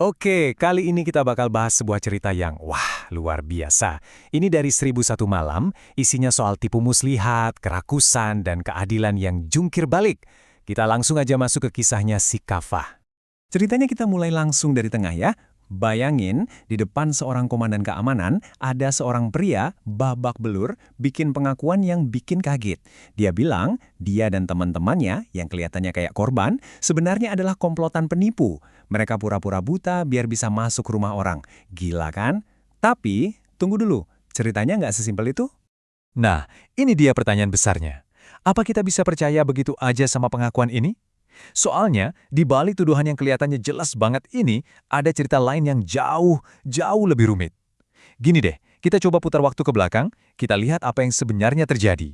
Oke, kali ini kita bakal bahas sebuah cerita yang, wah, luar biasa. Ini dari 1001 Malam, isinya soal tipu muslihat, kerakusan, dan keadilan yang jungkir balik. Kita langsung aja masuk ke kisahnya si Kafah. Ceritanya kita mulai langsung dari tengah ya. Bayangin, di depan seorang komandan keamanan, ada seorang pria, babak belur, bikin pengakuan yang bikin kaget. Dia bilang, dia dan teman-temannya, yang kelihatannya kayak korban, sebenarnya adalah komplotan penipu. Mereka pura-pura buta biar bisa masuk rumah orang. Gila kan? Tapi, tunggu dulu, ceritanya nggak sesimpel itu? Nah, ini dia pertanyaan besarnya. Apa kita bisa percaya begitu aja sama pengakuan ini? Soalnya, di balik tuduhan yang kelihatannya jelas banget ini, ada cerita lain yang jauh lebih rumit. Gini deh, kita coba putar waktu ke belakang, kita lihat apa yang sebenarnya terjadi.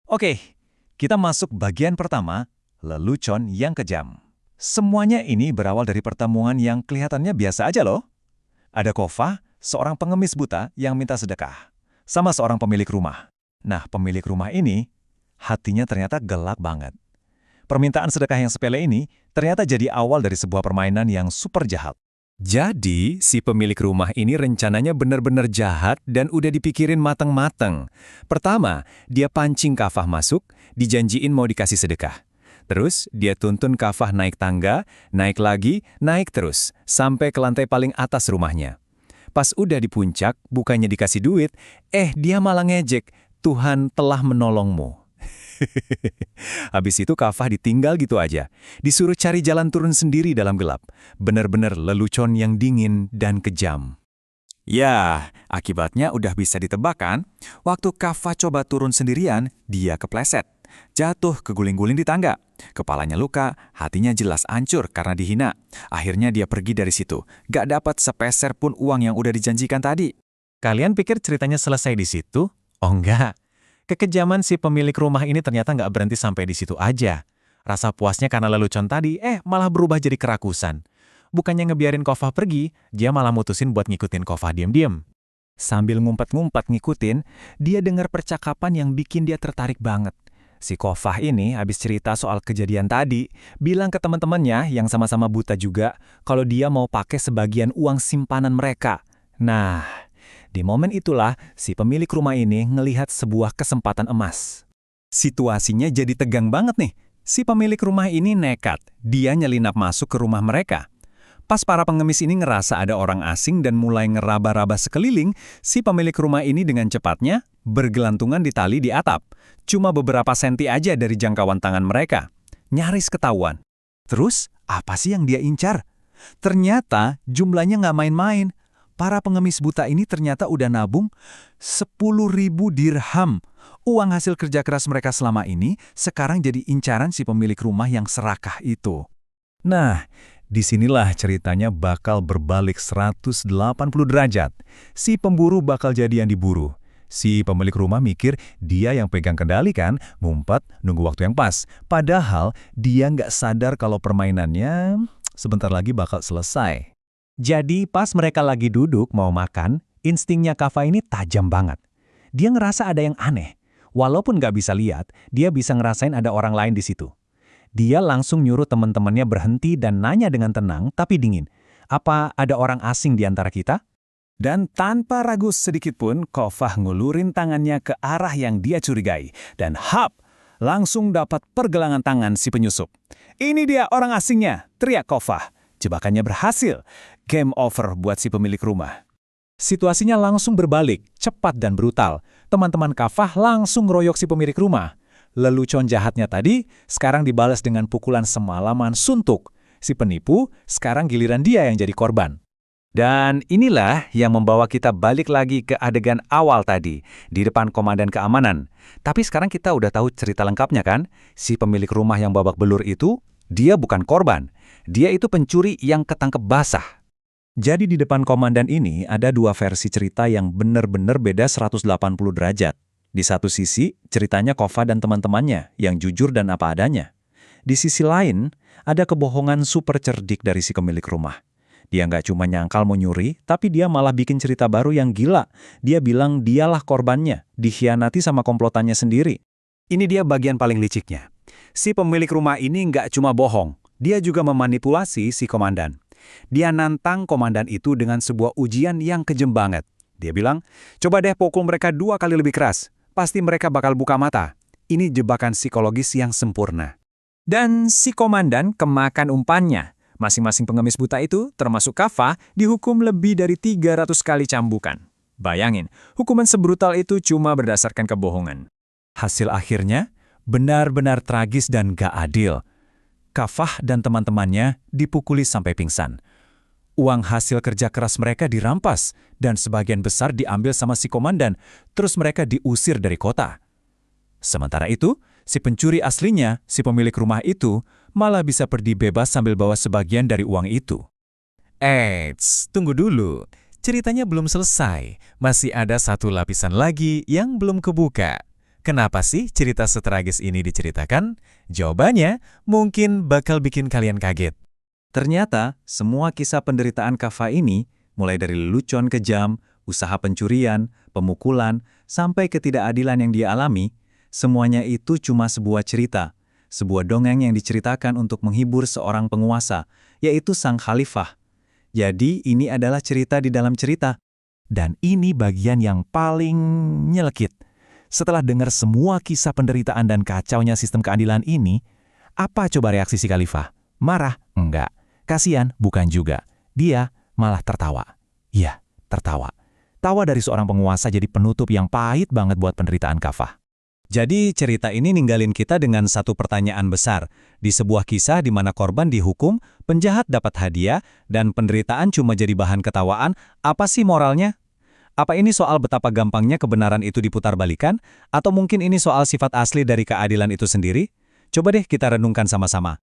Oke, kita masuk bagian pertama, lelucon yang kejam. Semuanya ini berawal dari pertemuan yang kelihatannya biasa aja loh. Ada Kofah, seorang pengemis buta yang minta sedekah, sama seorang pemilik rumah. Nah, pemilik rumah ini, hatinya ternyata gelap banget. Permintaan sedekah yang sepele ini ternyata jadi awal dari sebuah permainan yang super jahat. Jadi, si pemilik rumah ini rencananya benar-benar jahat dan udah dipikirin mateng-mateng. Pertama, dia pancing Kafah masuk, dijanjiin mau dikasih sedekah. Terus, dia tuntun Kafah naik tangga, naik lagi, naik terus, sampai ke lantai paling atas rumahnya. Pas udah di puncak, bukannya dikasih duit, dia malah ngejek, "Tuhan telah menolongmu." Habis itu Kafah ditinggal gitu aja. Disuruh cari jalan turun sendiri dalam gelap. Bener-bener lelucon yang dingin dan kejam. Ya, akibatnya udah bisa ditebak kan? Waktu Kafah coba turun sendirian, dia kepleset. Jatuh keguling-guling di tangga. Kepalanya luka, hatinya jelas hancur karena dihina. Akhirnya dia pergi dari situ. Gak dapat sepeser pun uang yang udah dijanjikan tadi. Kalian pikir ceritanya selesai di situ? Oh enggak. Kekejaman si pemilik rumah ini ternyata nggak berhenti sampai di situ aja. Rasa puasnya karena lelucon tadi, malah berubah jadi kerakusan. Bukannya ngebiarin Kofah pergi, dia malah mutusin buat ngikutin Kofah diam-diam. Sambil ngumpet-ngumpet ngikutin, dia dengar percakapan yang bikin dia tertarik banget. Si Kofah ini habis cerita soal kejadian tadi, bilang ke teman-temannya yang sama-sama buta juga, kalau dia mau pakai sebagian uang simpanan mereka. Nah, di momen itulah, si pemilik rumah ini ngelihat sebuah kesempatan emas. Situasinya jadi tegang banget nih. Si pemilik rumah ini nekat. Dia nyelinap masuk ke rumah mereka. Pas para pengemis ini ngerasa ada orang asing dan mulai ngeraba-raba sekeliling, si pemilik rumah ini dengan cepatnya bergelantungan di tali di atap. Cuma beberapa senti aja dari jangkauan tangan mereka. Nyaris ketahuan. Terus, apa sih yang dia incar? Ternyata jumlahnya nggak main-main. Para pengemis buta ini ternyata udah nabung 10.000 dirham. Uang hasil kerja keras mereka selama ini sekarang jadi incaran si pemilik rumah yang serakah itu. Nah, disinilah ceritanya bakal berbalik 180 derajat. Si pemburu bakal jadi yang diburu. Si pemilik rumah mikir dia yang pegang kendali kan, ngumpet, nunggu waktu yang pas. Padahal dia nggak sadar kalau permainannya sebentar lagi bakal selesai. Jadi pas mereka lagi duduk mau makan, instingnya Kafah ini tajam banget. Dia ngerasa ada yang aneh. Walaupun nggak bisa lihat, dia bisa ngerasain ada orang lain di situ. Dia langsung nyuruh teman-temannya berhenti dan nanya dengan tenang tapi dingin. Apa ada orang asing di antara kita? Dan tanpa ragu sedikit pun, Kafah ngulurin tangannya ke arah yang dia curigai. Dan langsung dapat pergelangan tangan si penyusup. "Ini dia orang asingnya," teriak Kafah. Jebakannya berhasil. Game over buat si pemilik rumah. Situasinya langsung berbalik, cepat dan brutal. Teman-teman Kafah langsung ngeroyok si pemilik rumah. Lelucon jahatnya tadi, sekarang dibalas dengan pukulan semalaman suntuk. Si penipu, sekarang giliran dia yang jadi korban. Dan inilah yang membawa kita balik lagi ke adegan awal tadi, di depan komandan keamanan. Tapi sekarang kita udah tahu cerita lengkapnya kan? Si pemilik rumah yang babak belur itu, dia bukan korban. Dia itu pencuri yang ketangkep basah. Jadi di depan komandan ini ada dua versi cerita yang benar-benar beda 180 derajat. Di satu sisi, ceritanya Kofah dan teman-temannya yang jujur dan apa adanya. Di sisi lain, ada kebohongan super cerdik dari si pemilik rumah. Dia nggak cuma nyangkal mau nyuri, tapi dia malah bikin cerita baru yang gila. Dia bilang dialah korbannya, dikhianati sama komplotannya sendiri. Ini dia bagian paling liciknya. Si pemilik rumah ini nggak cuma bohong, dia juga memanipulasi si komandan. Dia nantang komandan itu dengan sebuah ujian yang kejam banget. Dia bilang, coba deh pukul mereka 2 kali lebih keras. Pasti mereka bakal buka mata. Ini jebakan psikologis yang sempurna. Dan si komandan kemakan umpannya. Masing-masing pengemis buta itu, termasuk Kafah, dihukum lebih dari 300 kali cambukan. Bayangin, hukuman sebrutal itu cuma berdasarkan kebohongan. Hasil akhirnya benar-benar tragis dan gak adil. Kafah dan teman-temannya dipukuli sampai pingsan. Uang hasil kerja keras mereka dirampas dan sebagian besar diambil sama si komandan, terus mereka diusir dari kota. Sementara itu, si pencuri aslinya, si pemilik rumah itu, malah bisa pergi bebas sambil bawa sebagian dari uang itu. Eits, tunggu dulu. Ceritanya belum selesai. Masih ada satu lapisan lagi yang belum kebuka. Kenapa sih cerita setragis ini diceritakan? Jawabannya mungkin bakal bikin kalian kaget. Ternyata, semua kisah penderitaan Kafah ini, mulai dari lelucon kejam, usaha pencurian, pemukulan, sampai ketidakadilan yang dia alami, semuanya itu cuma sebuah cerita, sebuah dongeng yang diceritakan untuk menghibur seorang penguasa, yaitu sang khalifah. Jadi, ini adalah cerita di dalam cerita. Dan ini bagian yang paling nyelekit. Setelah dengar semua kisah penderitaan dan kacaunya sistem keadilan ini, apa coba reaksi si khalifah? Marah? Enggak. Kasian? Bukan juga. Dia malah tertawa. Iya, tertawa. Tawa dari seorang penguasa jadi penutup yang pahit banget buat penderitaan Kafah. Jadi cerita ini ninggalin kita dengan satu pertanyaan besar. Di sebuah kisah di mana korban dihukum, penjahat dapat hadiah, dan penderitaan cuma jadi bahan ketawaan, apa sih moralnya? Apa ini soal betapa gampangnya kebenaran itu diputarbalikan? Atau mungkin ini soal sifat asli dari keadilan itu sendiri? Coba deh kita renungkan sama-sama.